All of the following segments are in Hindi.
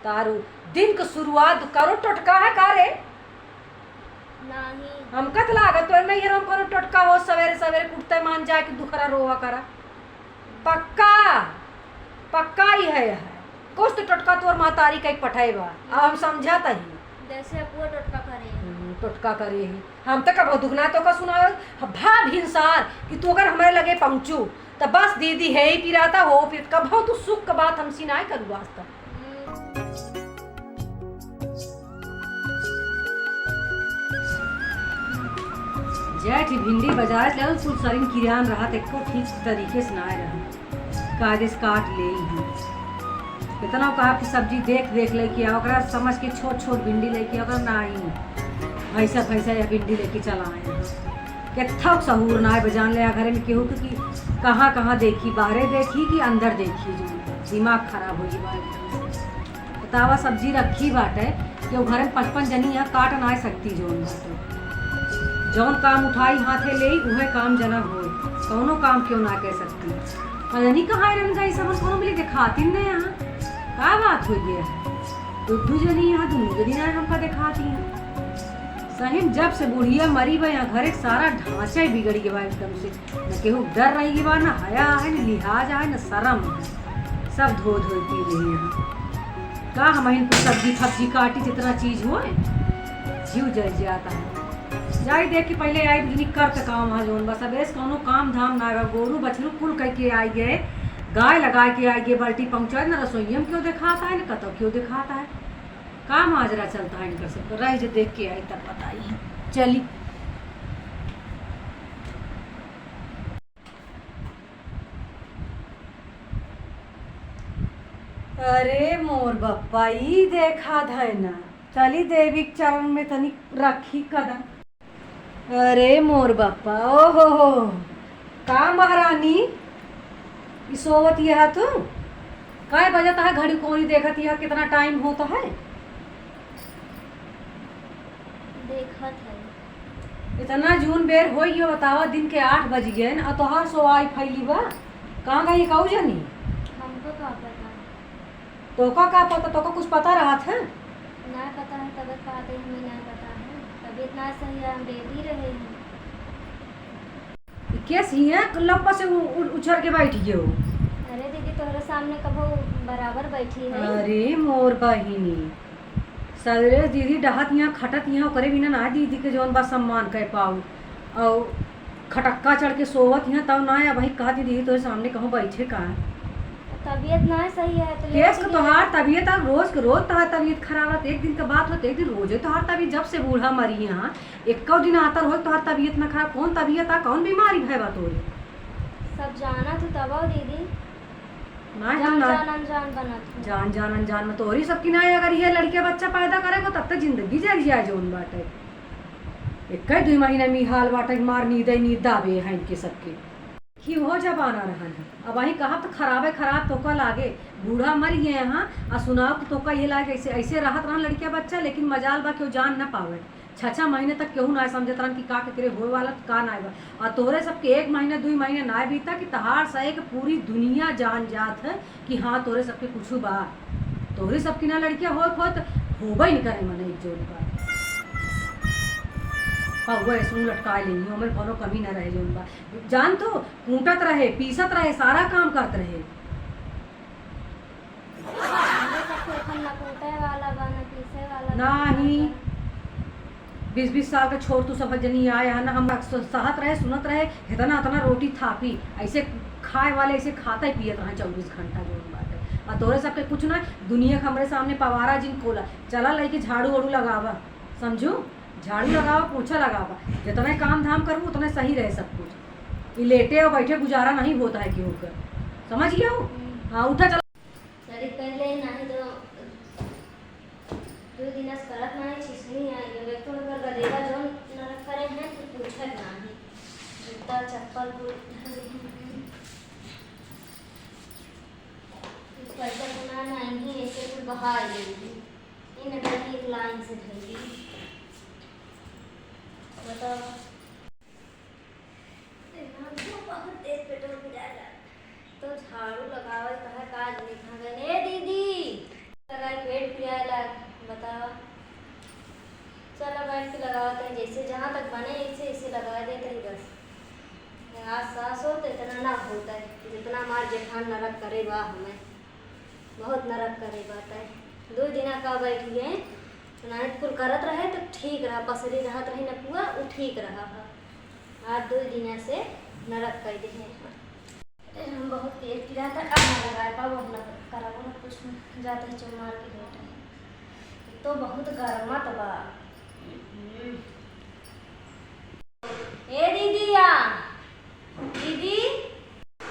तारू दिन के शुरुआत करो टटका है का रे नहीं हमका तो लागत तो नहीं हम करो टटका हो सवेरे सवेरे कुटते मान जाए कि दुखरा रोवा करा पक्का पक्का ही है यह कुछ तो टटका तोर मातारी का पठाएबा अब हम समझाता ही जैसे अपुआ टोटका करे टटका करे ही हम तक अब दुगना तो का सुनाओ भाव हिंसार कि तू अगर हमारे लगे पहुंचू तो बस दीदी है ही पिराता हो फिर कब हो तू सुख का बात हमसी ना करू वास्ता जैठी भिंडी बाजार ले कुल सरिन किरान रहा एको ठीक तरीके से ना रहा कायदे से काट ले ही कितना कहा कि सब्जी देख देख लेके आओ ओकरा समझ के छोट छोट भिंडी लेके ओकरा ना आई भैसा भैसा या भिंडी लेके चला आए कितना सहूर ना है बजान ले घरे में केहू कि कहाँ कहाँ देखी बाहरे देखी कि अंदर देखी जो दिमाग खराब हो गई बतावा सब्जी रखी बाटे कि वो घर में 55 जनी यहाँ काट ना सकती जोन बाटे जौन काम उठाई हाथे ले उहे काम जना हो कौनो काम क्यों ना कह सकती नहीं कहा रंगा समझ कोनो मिली दिखाती नहीं यहाँ का बात हो गया दू जनी यहाँ दोनों जनी ना हमका दिखाती हैं सही जब से बुढ़िया मरी बा यहाँ घर एक सारा ढांचा ही बिगड़ गया एकदम से न केहू डर रही बा न हया है न लिहाज है न शर्म है सब धो धो पी रही यहाँ का हम इनको सब्जी फब्जी काटी जितना चीज हो जीव जल जाता है जाई देख के पहले आई बुझनी कर काम वहाँ जोन बस अब ऐसे कोनो काम धाम ना गोरू बछरू कुल कह के आई गए गाय लगा के आई गए बाल्टी पहुँचाए ना रसोईया में क्यों दिखाता है न कतो क्यों दिखाता है का माजरा चलता है इनका सब रही जो देख के आई तब बताइए चली अरे मोर बप्पा ई देखा था ना चली देवी के चरण में तनी रखी कदम अरे मोर बप्पा ओहो हो का महारानी ई सोवत यह तू काय बजता है घड़ी कोनी देखत यह कितना टाइम होता है देखत है इतना जून बेर हो ये बतावा दिन के 8 बज गए न तोहार सो आई फैली बा कहाँ गई कहू जानी हमको का पता तोका का पता तोका कुछ पता रहा था ना पता है तबीयत का आते हमें नहीं पता है तबीयत ना सही है हम रेडी रहे हैं केस ही है लप्पा से उछल के बैठ गए हो अरे दीदी तोहरे सामने कबो बराबर बैठी है अरे मोर बहिनी सवेरे दीदी डहत यहाँ खटत यहाँ करे बिना ना दीदी के जौन बा सम्मान कर पाऊ और खटक्का चढ़ के सोवत यहाँ तब ना भाई कहा दीदी तोरे सामने कहूँ बैठे कहाँ तबीयत ना सही है तो केस का तोहार तबीयत अब रोज के रोज तोहार तबीयत खराब रहती एक दिन का बात होती एक दिन रोजे तोहार तबीयत जब से बूढ़ा मरी यहाँ एक दिन आता हो तोहार तबीयत ना खराब कौन तबीयत आ कौन बीमारी भय बा तोरी सब जाना तू तब दीदी ना जान ना जान अनजान बनत जान जान अनजान में तोरी सबकी ना अगर ये लड़के बच्चा पैदा करेगा तब तक जिंदगी जग जाए जोन बाटे एक 2 महीना में हाल बाटे मार नींद दावे हैं इनके सबके ही हो जबाना रहन है अब वही कहा तो खराब तोका लागे बूढ़ा मर गए यहाँ और सुनाओ कि तोका ये लागे ऐसे ऐसे राहत रहा लड़किया बच्चा लेकिन मजाल बा क्यों जान ना पावे 6 महीने तक केहू ना समझत रहन कि का करे होए वाला का ना बा और तोहरे सबके 1 महीना 2 महीने ना बीता कि तहार सहे के पूरी दुनिया जान जात है कि हाँ तोरे सबके कुछ बा तोहरे सबकी ना लड़किया हो होबे नहीं करे मन एक जोड़ बा हुआ सुन लटका लेंगी हमें कोनो कमी ना रहे जोन बा जान तो कूटत रहे पीसत रहे सारा काम करत रहे नहीं 20 साल का छोड़ तू सब जनी आए है ना हम सहत रहे सुनत रहे इतना इतना रोटी थापी ऐसे खाए वाले ऐसे खाता ही पियत रहे 24 घंटा जो बात और तोरे सबके कुछ ना दुनिया के हमारे सामने पवारा जिन खोला चला लेके झाड़ू वाड़ू लगावा समझो झाड़ू लगावा पोछा लगावा जितना काम धाम करूँ उतना सही रहे सब कुछ ये लेटे और बैठे गुजारा नहीं होता है क्यों कर समझ गया हो हाँ उठा चला पहले नहीं तो 2 दिन करत नहीं छिसनी आई है वे तो अगर गदेगा जो न करे हैं तो पूछत नहीं जूता चप्पल पैसा बना नहीं ऐसे कुछ बहा लेंगे इन अगर एक लाइन से ढेगी बताओ बहुत तेज पेट्रोल तो झाड़ू लगावे कहा काज लिखा गए ए दीदी काट के लगाते हैं, जैसे जहाँ तक बने ऐसे ऐसे लगा देते हैं बस। आज सास हो तो इतना ना होता है जितना हमारे जेठान नरक करे बा, हमें बहुत नरक करे बात है। 2 दिन का बैठ गए तो नाइट कुल करत रहे तो ठीक रहा, पसरी रहत रही न पुआ वो ठीक रहा है। आज 2 दिन से नरक कर दे हम बहुत तेज पिला था, अब ना लगाए पाओ अपना कराबो ना कुछ जाते हैं चुमार के बेटा तो बहुत गर्मत बा। ए दीदिया दीदी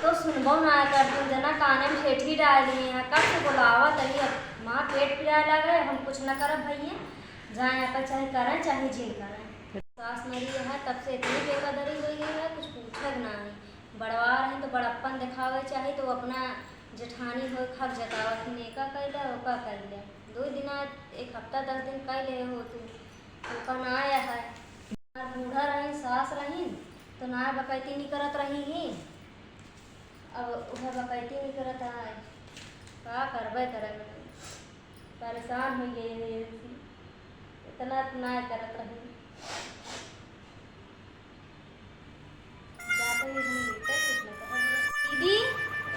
तो सुनबो ना कर तुम जना काने में ठेठी डाल दिए हैं, कब से बुलावा तभी अब माँ पेट पिराए लगे, हम कुछ न करब भैया जाए पर चाहे करें चाहे जिन करें। सास मरी है तब से इतनी बेकदरी हो गई है कुछ पूछक ना है। बड़वा रहे तो बड़प्पन दिखावे चाहे तो अपना जेठानी हो खक जतावा कि नेका कैले ओका कैले। 2 दिन 1 हफ्ता 10 दिन कैले हो तो ना आया है। बूढ़ा रही सास रही तो ना बकैती नहीं करत रही ही, अब वह बकैती नहीं करत है का करबे करे परेशान हो गए इतना ना करत रही। दीदी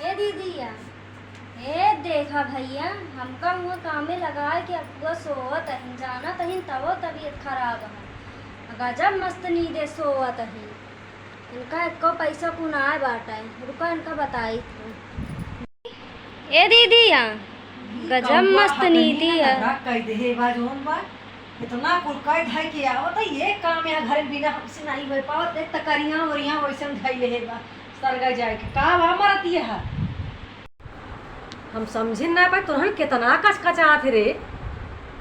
ए दीदिया ए देखा भैया हमका हुआ कामे लगाए कि अब सोवत है जाना तही तबो तबीयत खराब है गजब मस्त नींदे सोवत है। इनका एको पैसा को ना बाटा रुका इनका बताई थी। ए दीदिया गजब मस्त नीति है कह दे बा जोन बा इतना कुल कह धाई के आवत ये काम यहाँ घर बिना हमसे नहीं हो पावत। एक तकरियां ओरियां वैसे धैले हे बा सरगा जाए के का बा मरती है। हम समझिन ना पाए तुरंत कितना कचकचात रे,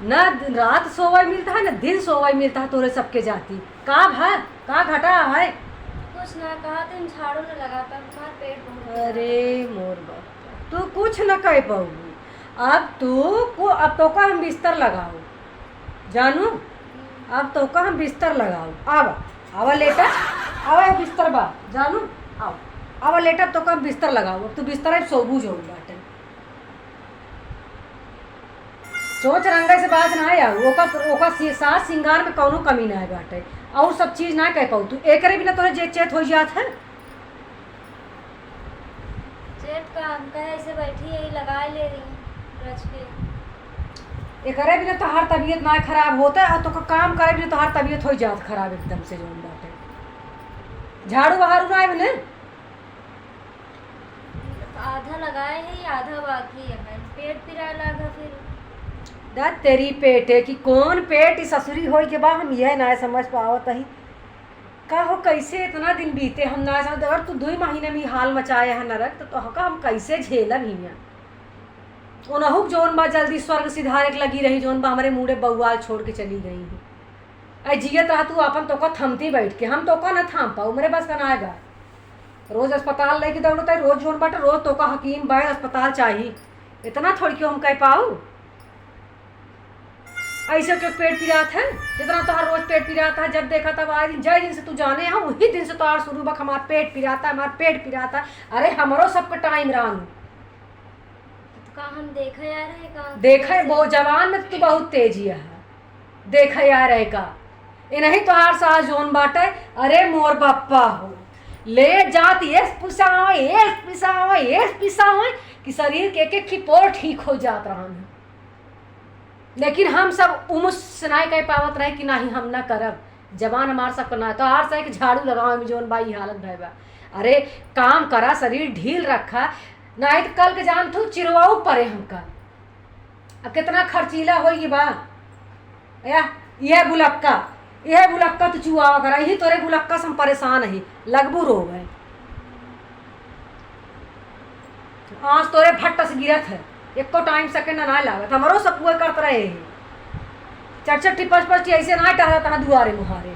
न रात सोवाई मिलता है न दिन सोवाई मिलता है तोरे सबके जाती का भा का घटा है। कुछ ना कहा तो झाड़ू न लगाता तुम्हारा पेट बहुत। अरे मोर बाप तू कुछ न कह पाऊगी अब तो का हम बिस्तर लगाओ जानू, अब तो का हम बिस्तर लगाओ आवा लेटा आवा बिस्तर बा जानू आवा लेटा तो का बिस्तर लगाओ। अब तू बिस्तर सोबू जो बाटे सोच रंगे से बात ना आया ओका सास सिंगार में कौनो कमी ना है बाटे और सब चीज ना कह पाऊ तू एकरे बिना तोरे जे चेत हो जात है। चेत का हम कहे ऐसे बैठी है लगा ले रही रच के एकरे बिना तोहार तबीयत ना खराब होता है और तो काम करे बिना तोहार तबीयत हो जात खराब एकदम से जोन बाटे। झाड़ू बहारू ना आए आधा लगाए है आधा बाकी है पेट पिरा लगा फिर दा तेरी पेट है कि कौन पेट ससुरी हो के बा हम यह ना समझ पावत ही का हो कैसे इतना दिन बीते हम ना समझ। अगर तू 2 महीने में हाल मचाए है नरक तो हम कैसे झेलब हिया उनहुक जोन बा जल्दी स्वर्ग सिधारे के लगी रही जोन बा हमारे मुँहे बउआल छोड़ के चली गई है। अरे जियत रहा तू अपन तो का थमती बैठ के हम तो का न थाम पाऊ मेरे बस का ना आएगा। रोज अस्पताल लेके दौड़ता है रोज जोन बाटे रोज तो का हकीम बैठ अस्पताल चाहिए इतना थोड़ी क्यों हम कह पाऊ। ऐसे क्यों पेट पिरात है जितना तोहार रोज पेट पिराता है जब देखा तब आज जय दिन से तू जाने है वही दिन से तोहार शुरू बक हमारा पेट पिराता हमारा पेट पिराता। अरे हमारो सबका टाइम रान का हम देखा यार है का देखा बहुत जवान में तू बहुत तेजी है देखा यार है का ये नहीं तोहार सास जोन बाटे। अरे मोर पप्पा हो ले जात ये पिसाओ कि शरीर के एक खिपोर ठीक हो जात रहा है। लेकिन हम सब उमुस सुनाए कह पावत रहे कि नहीं हम ना करब जवान हमार सब करना तो आर से झाड़ू लगाओ में जोन बाई हालत भैबा। अरे काम करा शरीर ढील रखा नहीं तो कल के जान तू चिरवाऊ परे हमका अब कितना खर्चीला होगी बा या यह बुलक्का तू चुआ करा यही तोरे बुलक्का से हम परेशान है लगबू रोग है आज तोरे फट से गिरत है एको टाइम सेकंड ना लागत हमारो सब पूरे करते रहे चट टिपस ऐसे ना टहरा तना दुआरे मुहारे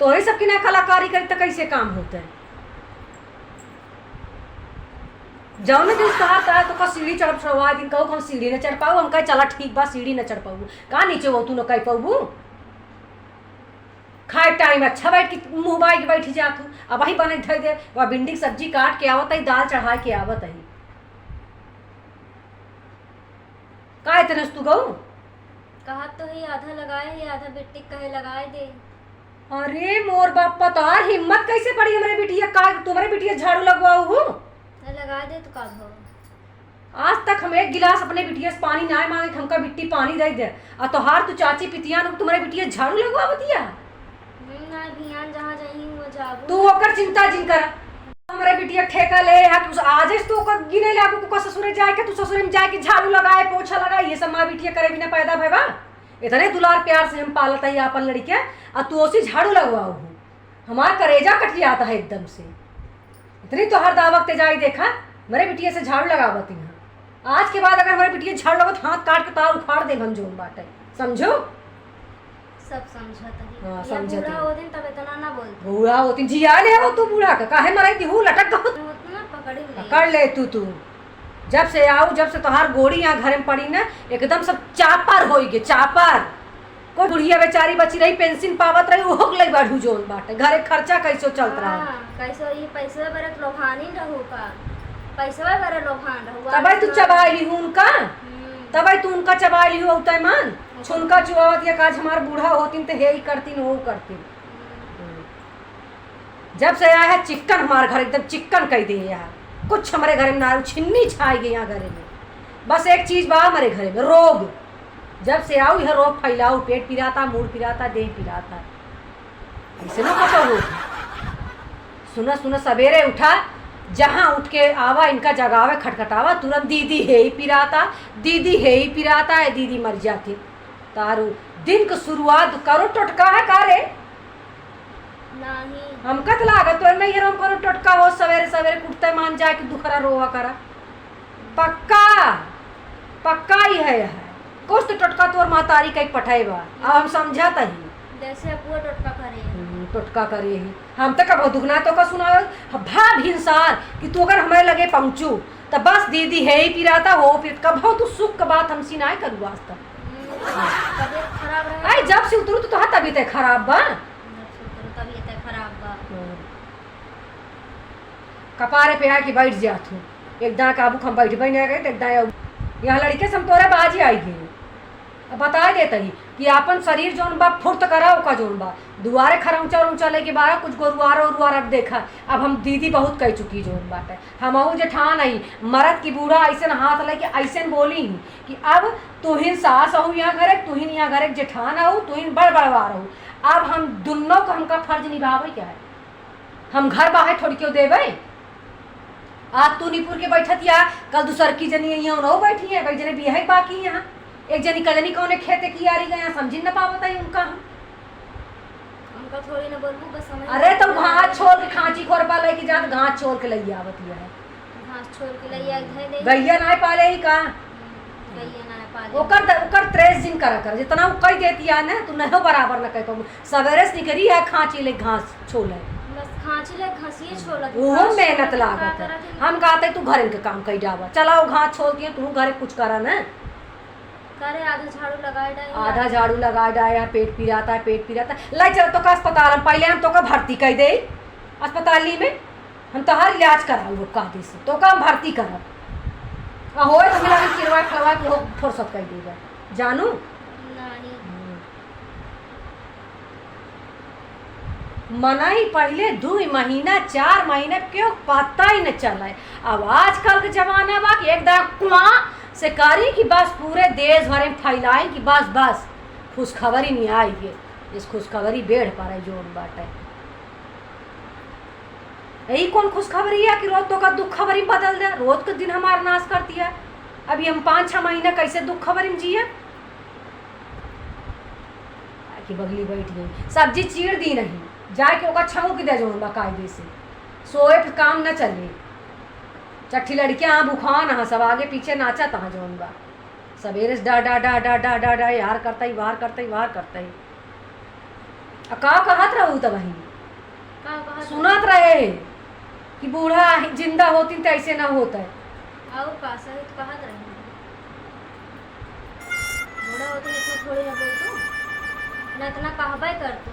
तोरे सबकी ना कलाकारी करी तो कैसे काम होता है। जौन दिन कहा तो का सीढ़ी चढ़ चढ़वा दिन कहू हम सीढ़ी न चढ़ पाऊ हम कहे चला ठीक बा सीढ़ी न चढ़ पाऊ का नीचे वो तू न कह पाऊ खाए टाइम अच्छा बैठ के मुँह बाई के बैठी जा तू अब वही बने धर दे वह भिंडी की सब्जी काट के आवत है दाल चढ़ा के आवत है का इतने तू गऊ कहा तो है आधा लगाए है आधा बेटी कहे लगाए दे। अरे मोर बाप पतार हिम्मत कैसे पड़ी हमारे बिटिया का तुम्हारे बिटिया झाड़ू लगवाऊ हूँ। लगा दे तो का भो। आज तक हम एक गिलास अपने बिटिया से पानी ना मांगे कि हमका बिट्टी पानी दे दे और तोहार तू चाची पितिया न तुम्हारे बिटिया झाड़ू लगवा बतिया। ना भियान जहाँ जाही वो जाबू। तू ओकर चिंता जिन कर हमारे बिटिया ठेका ले है तू आज तो ओकर गिने लागू को ससुरे जाए के तू ससुरे में जाए के झाड़ू लगाए पोछा लगाए ये सब माँ बिटिया करे बिना पैदा भैबा। इतने दुलार प्यार से हम पालत है अपन लड़के और तू उसी झाड़ू लगवाओ हूँ हमारा करेजा कटिया आता है एकदम से। इतनी तो हर दावत जाई देखा मेरे बिटिया से झाड़ू लगावती हैं। आज के बाद अगर हमारे बिटिया झाड़ू लगत हाथ काट के तार उखाड़ दे हम जोन बाटे समझो। सब समझत है। हाँ, या समझत बूढ़ा है। हो दिन तब इतना ना बोल। बूढ़ा होती जिया ले हो तू बूढ़ा का काहे मराई दिहू लटक गहो ना पकड़ी ले। पकड़ ले तू जब से आऊ जब से तोहार गोड़ी यहाँ घर में पड़ी ना एकदम सब चापर हो गए चापर। कोई बुढ़िया बेचारी बची रही पेंशन पावत रही ओहो लई बाढ़ू जोन बाटे घरे खर्चा कैसो चलत रहा। कैसो ये पैसे बरे लोभानी रहू का पैसे बरे लोभान रहू। तब तू चबाई ली हूँ उनका तब तू उनका चबाई ली हो तय मान छुनका चुआवत या काज हमार बूढ़ा होती तो हे ही करती वो करती। जब से आया है चिकन हमारे घर एकदम चिकन कह दे यहाँ कुछ हमारे घर में ना छिन्नी छाई गई यहाँ घर में। बस एक चीज बा हमारे घर में रोग जब से आओ यह रोग फैलाओ पेट पिराता मूड पिराता देह पिराता ऐसे ना पता हो। सुना सुना सवेरे उठा जहाँ उठ के आवा इनका जगावे खटखटावा तुरंत दीदी है ही पिराता दीदी है ही पिराता है दीदी मर जाती तारू दिन की शुरुआत करो टोटका है कारे नहीं हमका तो लागत तो नहीं है करो टोटका हो सवेरे सवेरे कुटते मान जाए कि दुखरा रोवा करा पक्का पक्का ही है यह कुछ तो टोटका तोर मातारी कहीं पठाएबा अब हम समझाता ही जैसे पूरा टोटका करे टोटका करे ही हम तक अब दुगना तो का सुना भा भिनसार कि तू अगर हमारे लगे पहुँचू तो बस दीदी है ही पिराता हो फिर कब हो तू सुख का बात हमसी ना करू आज तक। तबीयत खराब रहे आई जब से उतरू तो तोहार तबीयत खराब बा तबीयत खराब बा कपारे पे आके बैठ जात हूँ एकदम काबू हम बैठबे नहीं गए एकदम यहाँ लड़के से हम तोरा बाजी आई गई अब बता देता ही कि अपन शरीर जोन बा फुर्त करा ओका जोन बा दुआरे खरौचा उचा लेके बारा कुछ गोरुआरा उरुआरा देखा अब हम दीदी बहुत कह चुकी जोन बात है हम जेठान आई मरद की बूढ़ा ऐसे हाथ लेके ऐसे बोली ही कि अब तुहिन सास आहू यहाँ घरे तुहिन यहाँ घरे जेठान आहू तुहिन बड़ बड़वा रहू अब हम दोनों को हमका फर्ज निभावे क्या है हम घर बाहर थोड़ी क्यों देवे। आज तू निपुर के बैठत या कल दूसर की जनी यहाँ रहो बैठी है कई जने बिया बाकी यहाँ एक जनी कजनी कौन खेते की आ रही गया समझ न पावता है उनका उनका थोड़ी ना बोलबू बस समझ। अरे तो घास छोड़ के खांची खोरपा लेके जात घास छोड़ के लई आवती है घास छोड़ के लइया धै दे गैया ना पाले ही का गइया ना पाले ओकर 30 दिन करा कर जितना वो कह देती है ना तू नहीं बराबर न कह सवेरे से निकली है खांची ले घास छोले बस खांची ले घसिए छोड़ वो मेहनत लागत है हम कहते तू घर के काम कई जावा चलाओ घास छोड़ के तू घर कुछ करा ना करे आधा झाड़ू लगाए डाई आधा झाड़ू लगा डाया पेट पिराता लाई चल तो का अस्पताल हम पहले हम तो का भर्ती कर दे अस्पताल में हम तो हर इलाज कराऊ कादे से तो का हम भर्ती करब हो तो मिला किरवा खवा के हो फुर्सत कर देगा जानू नहीं मना ही पहले 2 महीना 4 महीने क्यों पता ही न चला अब आजकल के जमाना बा कि एकदम कुआं से करी कि बस पूरे देश भर में फैलाएं कि बस बस खुशखबरी नहीं आई है इस खुशखबरी बेढ़ पर जोन बाटे यही कौन खुशखबरी है कि रोज तो का दुख खबरी बदल दे रोज के दिन हमारा नाश करती है। अभी हम 5-6 महीने कैसे दुख खबरी में जिए कि बगली बैठ गई सब्जी चीड़ दी नहीं जाके ओका छौंक दे जोन बा कायदे से सोए पे काम न चले चट्ठी लड़कियाँ बुखान हाँ सब आगे पीछे नाचा तहाँ जोन बा सवेरे से डा डा डा डा डा डा डा यार करता ही वार करता ही का कहत रहू तब वही सुनत रहे कि बूढ़ा जिंदा होती तो ऐसे ना होता है आओ का सही तो कहत रहे बूढ़ा होती इतना थोड़ी ना बोल तू ना इतना कहबे कर तू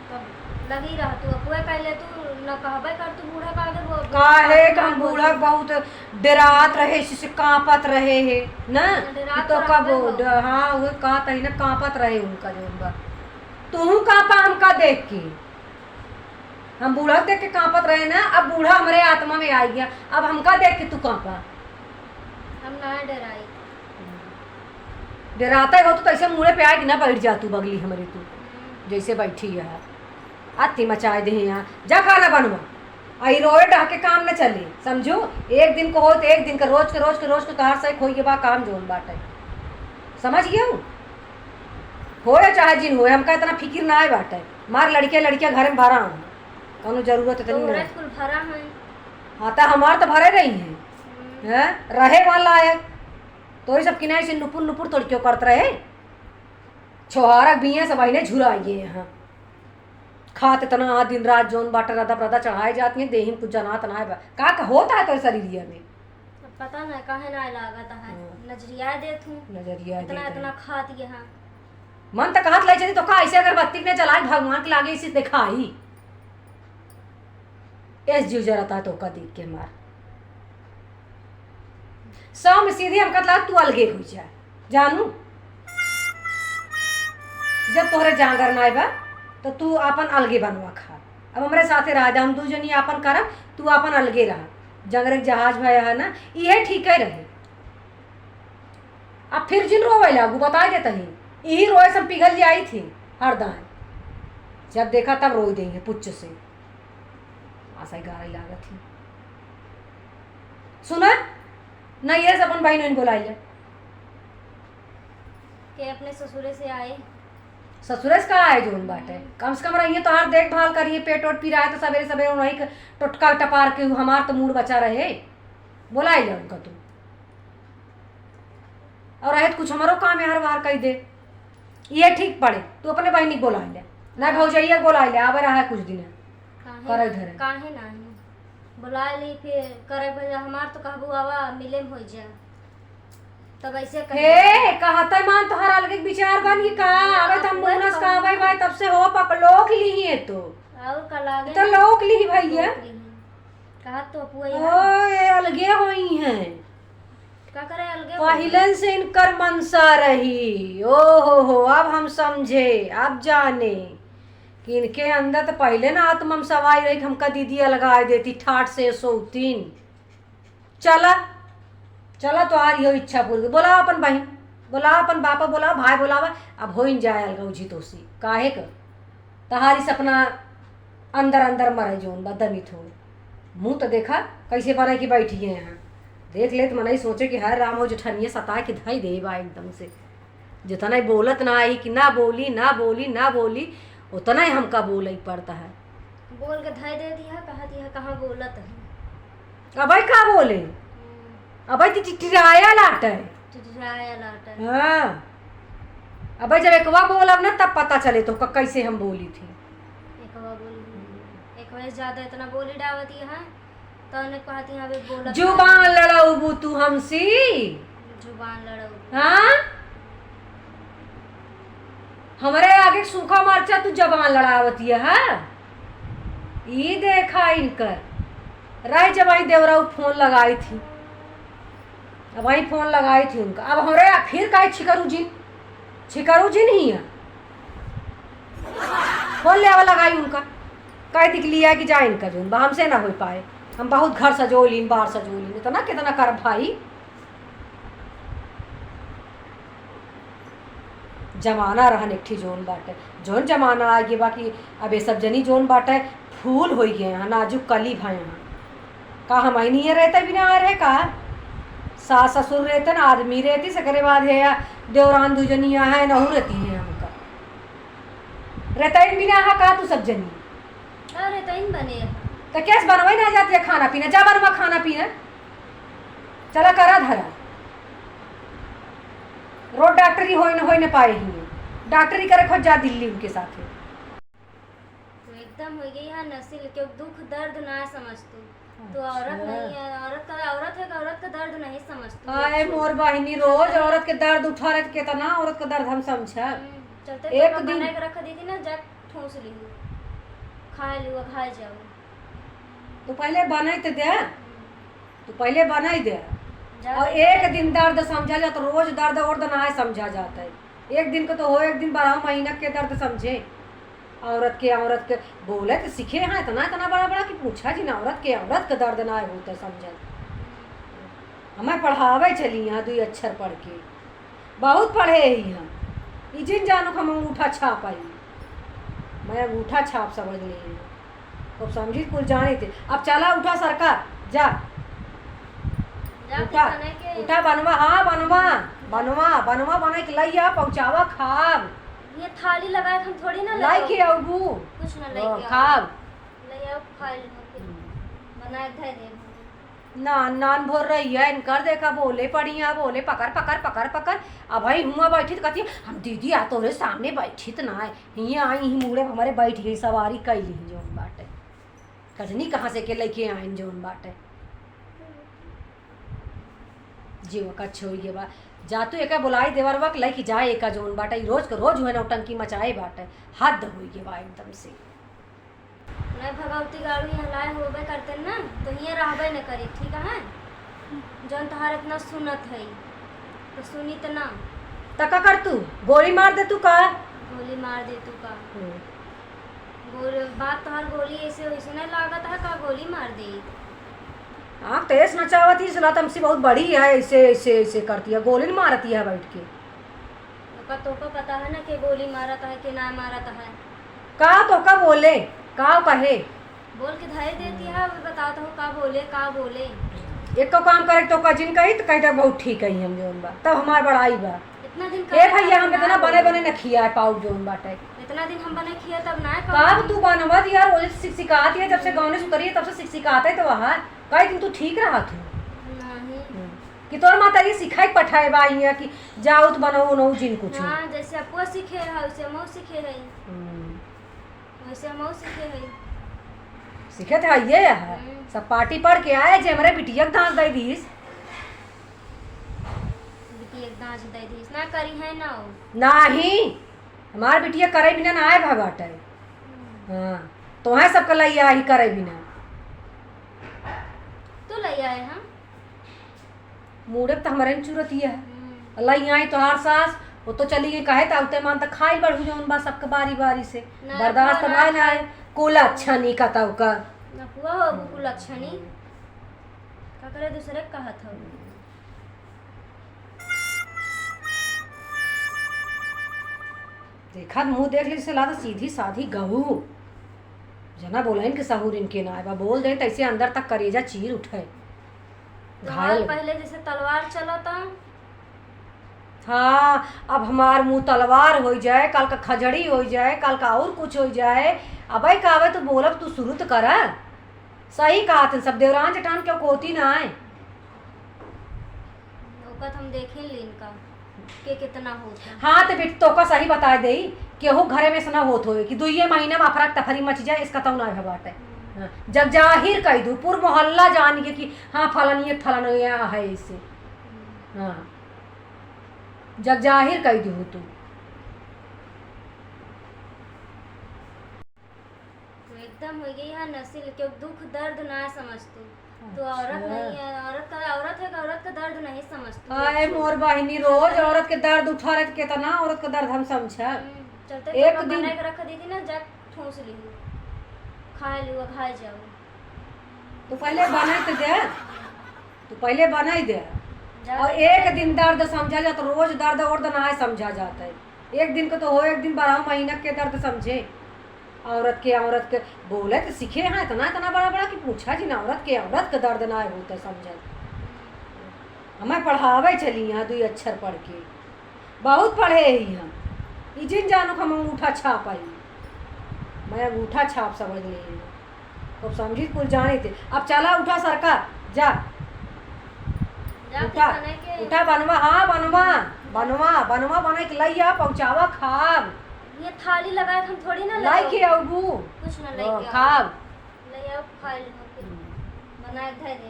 तब लगी रह तू अपुए कहले तू न कहबे कर तू बूढ़ा का आगे काहे का हम बूढ़ा बहुत डरात रहे से कांपत रहे है ना डरात तो तो कब रहबे हो। हाँ वो कहा तही ना कांपत रहे उनका जोन बा तू कांपा हमका देख के हम बूढ़ा देख के कांपत रहे ना अब बूढ़ा हमारे आत्मा में आ गया अब हमका देख के तू कांपा हम ना डराई डराता हो तो कैसे मुड़े पे आएगी ना बैठ जा तू बगली हमारी तू जैसे बैठी है आती मचाए दे यहाँ जा खाना बनवा आई रोए ढा के काम न चले समझो एक दिन को हो तो एक दिन का रोज के तोहार से खोई के बा काम जोन बाटे समझ गया हो या चाहे जिन हो हमका इतना फिक्र ना आए बाटे मार लड़कियां घर में भरा हूँ कौनो जरूरत है तो नहीं औरत कुल भरा है हाँ तो हमार तो भरे रही हैं रहे वाला है तो सब किनारे से नुपुर नुपुर तोड़ क्यों करते रहे छोहारक भी हैं सब ने झुराइए यहाँ खाते तना दिन रात जोन बाटर रदा प्रदा चढ़ाई जाती हैं देही में कुछ जना तना है का होता है तो शरीरिया में अब पता नहीं काहे ना लागत है नजरिया देत हूँ नजरिया इतना इतना खाती है मन तक हाथ लाई तो का ऐसे अगरबत्ती ने जलाए भगवान के लागे इसे दिखाई ऐस जीव जरता तो का देख के मार सौ में सीधे हमका लगा तू अलगे हो जाए जानू जब तोहरे जांगर ना बा तो तू अपन अलगे बनवा खा अब हमारे साथे रह जा हम दू जनी अपन करब तू अपन अलगे रह जंगरे जहाज भया है ना ये ठीक है रहे अब फिर जिन रोवे लागू बता देते ही यही रोए सब पिघल जाई थी हरदान जब देखा तब रो देंगे पुच्छ से आशा गाड़ी लागत थी सुना ना ये अपन भाई ने बुलाइले के अपने ससुरे से आए ससुरे से कहा है जोन बाटे कम से कम रहिए तो हर देखभाल करिए पेट वोट पी रहा है तो सवेरे सवेरे वही टोटका टपार के हमार तो मूड बचा रहे बुलाइले उनका तू और रहे कुछ हमारो काम है हर बार कही दे ये ठीक पड़े तू अपने बहनी बुलाइले ना भौजैया बुलाइले आवे रहा है कुछ दिन करे धरे काहे नहीं बुला ली फिर करे भैया हमार तो कहबू आवा मिले में हो जा तब ऐसे हे कहता मान तो हर अलग विचार बनी का अबे तुम मुनस का भाई भाई तब से हो पकलोक ली है तो और का लागे तो लोक ली भैया कहा तो पुआ ओ ये अलगे होई हैं का करे अलगे पहले से इनकर मनसा रही ओ हो अब हम समझे अब जाने कि इनके अंदर तो पहले ना आत्मा सवाई रही हमका दीदी लगा देती ठाट से 103 चला चला तो आ रही हो इच्छा पूरी बोला अपन बहन बोला अपन बापा बोला भाई बोलावा अब हो जाए अलगा जी तो सी काहे का तहारी सपना अंदर अंदर मरे जोन बदमित हो मुँह तो देखा कैसे बने की बैठी है यहाँ देख ले तो मना सोचे कि हर राम हो जठनिया सता के धाई दे बा एकदम से जितना ही बोलत ना आई कि ना बोली उतना ही हमका बोल ही पड़ता है बोल के धाई दे दिया कहाँ बोलत है अब का बोले अब टिटिराया लाट है हाँ अब जब एकवा बोलब ना तब पता चले तो कैसे हम बोली थी एक वजह ज्यादा इतना बोली डावती है तो उन्हें कहती है बोला जुबान लड़ाऊ तू हमसी जुबान लड़ाऊ हाँ हमारे आगे सूखा मरचा तू जबान लड़ावती है ये देखा इनकर राय जब आई देवरा फोन लगाई थी अब वही फोन लगाई थी उनका अब हमारे फिर काहे छिकरू जिन ही है फोन ले लगाई उनका कह दिख लिया कि जा इनका जो हमसे ना हो पाए हम बहुत घर सजोली बाहर सजोली तो ना कितना कर भाई जमाना रहन एक ठी जोन बाटे जोन जमाना आ गया बाकी अब ये सब जनी जोन बाटे फूल हो गए हैं नाजुक कली भाई यहाँ का हम ही नहीं रहते बिना आ रहे का सास ससुर रहते ना आदमी रहती सकरे बाद है या देवरान दुजनिया है नहू रहती है हमका रहता इन बिना हाँ का तू सब जनी अरे तो इन बने तो कैसे बनवाई ना जाती है खाना पीना जा बनवा खाना पीना चला करा धरा रोड डॉक्टरी हो न पाए ही डॉक्टरी करे खोज जा दिल्ली उनके साथ तो एकदम हो गई है नस्ल के दुख दर्द ना समझतू तो औरत नहीं है औरत है कि औरत का दर्द नहीं समझती आए मोर बहिनी रोज औरत के दर्द उठा रहे कितना औरत का दर्द हम समझा चलते एक तो दिन बना के रख दी थी ना जग ठूस ली खाए लियो खाए जाओ। तो पहले बनाई तो दे, तो पहले बनाई दे। जा और एक दिन दर्द समझा जाता, रोज दर्द और ना समझा जाता है। एक दिन को तो हो, एक दिन 12 महीना के दर्द समझे। औरत के बोले तो सीखे हैं इतना इतना बड़ा बड़ा कि पूछा जी ना, औरत के दर्द ना होता समझा। हमें पढ़ावे चली यहाँ 2 अक्षर पढ़ के, बहुत पढ़े ही हम। जिन जानो हम अंगूठा छाप आई, मैं अंगूठा छाप समझ ली है, तो समझी कुल जाने थे। अब चला उठा सरकार जा, उठा उठा बनवा, हाँ बनवा बनवा बनवा बना के लैया पहुँचावा खाब। ये थाली लगाए हम थोड़ी ना लाई के अबू कुछ ना लेके खाब ले आओ खा लो बनाए धै दे। नान नान भर रही है इनकर, देखा बोले पड़ी है, बोले पकड़ पकड़ पकड़ पकड़। अब भाई हुआ बैठी तो कहती है हम दीदी आ तोरे सामने बैठी तो ना है, हियाँ आई ही मुड़े हमारे बैठ गई सवारी कैली जौन बाटे, कजनी कहाँ से के लेके आइन जौन बाटे। जीव कच्छ हो गए बा, जा तू एक बुलाई देवर वक्त लई कि जाए एक जौन बाटे, रोज का रोज हुए नौटंकी मचाए बाटे, हद हो गए बा एकदम से। नहीं भगवती गाड़ी हलाए होबे करते ना तो हियाँ रहबे न करी, ठीक है जौन तहार इतना सुनत है तो सुनी तो ना। तका कर तू गोली मार दे तू का, गोली मार दे तू का बात तोहार गोली ऐसे वैसे नहीं लागत है का गोली मार दे। हाँ तेज नचावती सलाह तमसी बहुत बड़ी है, ऐसे ऐसे ऐसे करती है, गोली नहीं मारती है बैठ के। तो पता है ना कि गोली मारत है कि ना मारत है। का तो का बोले का कहे बोल के धैर्य देती है, बताओ तो का बोले एक को काम करे तो का जिन कही तो कहता बहुत ठीक है हम जोन बा, तब हमार बड़ाई बा। इतना दिन ए भैया हम इतना बने बने न खिया पाऊ जोन बाटे, इतना दिन हम बने खिया तब ना कब तू बनवा दिया रोज सिखाती है, जब से गाँव ने सुकरी है तब से सिखाते है तो वहाँ कई दिन तू ठीक रहा तू नहीं कि तोर माता ये सिखाई पठाए बा है कि जाओ तो बनाओ नौ जिन कुछ। हाँ जैसे आपको सीखे है वैसे मऊ सीखे है, वैसे मऊ सीखे है सीखे थे ये है सब पार्टी पढ़ के आए जे हमारे बिटिया दांत दे दीस, बिटिया दांत दे दीस ना करी है ना नहीं हमार बिटिया करे बिना ना आए भगाटे। हाँ तो है सब कलैया ही करे बिना तो ले आए हम मुड़े तो हमारे चूरती है अल्लाह आई तो हर सास वो तो चली गई कहे तो उते मान तो खाई बढ़ू जो बा सबके बारी बारी से बर्दाश्त ना ना कुल अच्छा नहीं का तब का ना हुआ हो कुल अच्छा नहीं का करे दूसरे कहत हो। देखा मुंह देख ली से ला तो सीधी साधी गहू जना बोला इनके सहूर इनके ना आए बोल दे तैसे अंदर तक करेजा चीर उठे घायल। पहले जैसे तलवार चलता हाँ अब हमार मुंह तलवार हो जाए, कल का खजड़ी हो जाए, कल का और कुछ हो जाए। अब कहवे तो बोलब तू शुरू तो कर, सही कहा थे सब देवरान चटान क्यों कोती ना आए हम देखे इनका के कितना होता। हाँ तो बेटी तो का सही बता दे केहू घरे में सना होत होए कि 2 महीने में अफरा तफरी मच जाए, इसका तो ना बात है। हाँ, जब जाहिर कह दू पूर्व मोहल्ला जान के कि हाँ फलानिया है इससे, हाँ जब जाहिर कह दू तू तो एकदम हो गई है नस्ल के दुख दर्द ना समझतू तो औरत नहीं है, औरत है कि औरत का दर्द नहीं समझतू। आए मोर बहिनी रोज औरत के दर्द उठा रहे कितना औरत का दर्द हम समझा। चलते एक दिन रख दी थी ना जा ठूस ली खाए लियो खाए जाओ। तो पहले बनाई तो दे, तो पहले बनाई दे और एक दिन दर्द समझा जाता, रोज दर्द और ना समझा जाता है। एक दिन को तो हो, एक दिन 12 महीना के दर्द समझे। औरत के बोले तो सीखे हैं इतना इतना बड़ा बड़ा कि पूछा जी ना, औरत के दर्द ना होता समझा। हमें पढ़ावे चली यहाँ 2 अक्षर पढ़ के, बहुत पढ़े ही हम। जिन जानो हम अंगूठा छाप आई, मैं अंगूठा छाप समझ ली है, तो समझी कुल जाने थे। अब चला उठा सरकार जा, उठा बनवा, हाँ बनवा बनवा बनवा बना के लैया पहुँचावा खाब। ये थाली लगाए हम थोड़ी ना लाई के अबू कुछ ना लेके खाब ले आओ खा लो बनाए धै दे।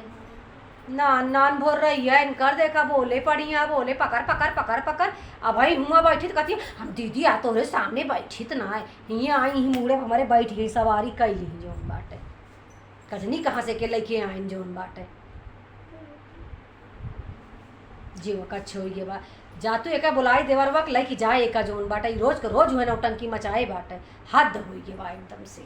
नान नान भोर रही है इनकर देखा बोले पड़ी है बोले पकड़ पकड़ पकड़ पकड़ अब भाई हुआ बैठी तो कहती है, हम दीदी आ तोरे सामने बैठी तो ना है हियाँ आई ही मुड़े हमारे बैठ गई सवारी कैली जोन बाटे कजनी कहाँ से के लेके आइन जोन बाटे जीव कच्छ हो गया बा जा तू एक बुलाई देवर वक्त लई कि जाए एक जोन बाटे रोज के रोज हुए नौटंकी मचाए बाटे हद हो गया बा एकदम से।